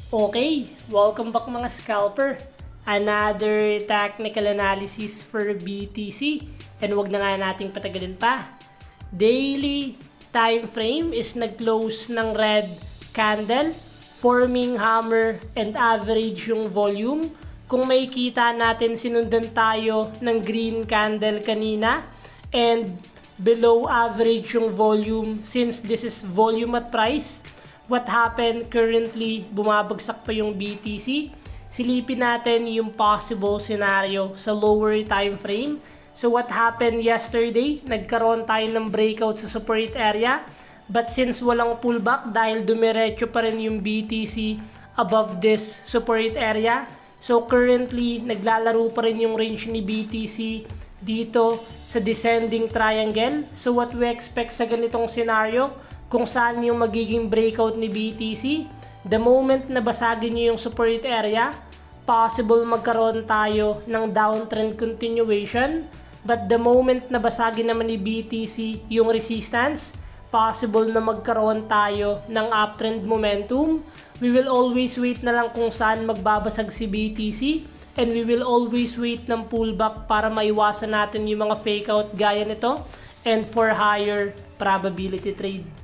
Okay, welcome back mga scalper. Another technical analysis for BTC. And wag na nga nating patagalin pa. Daily time frame is nag-close ng red candle, forming hammer and average yung volume. Kung may kita natin, sinundan tayo ng green candle kanina and below average yung volume since this is volume at price. What happened currently, bumabagsak pa yung BTC. Silipin natin yung possible scenario sa lower time frame. So what happened yesterday, nagkaroon tayo ng breakout sa support area. But since walang pullback dahil dumiretso pa rin yung BTC above this support area. So currently, naglalaro pa rin yung range ni BTC dito sa descending triangle. So what we expect sa ganitong scenario, kung saan yung magiging breakout ni BTC, the moment na basagin nyo yung support area, possible magkaroon tayo ng downtrend continuation. But the moment na basagin naman ni BTC yung resistance, possible na magkaroon tayo ng uptrend momentum. We will always wait na lang kung saan magbabasag si BTC, and we will always wait ng pullback para maiwasan natin yung mga fake out gaya nito and for higher probability trade.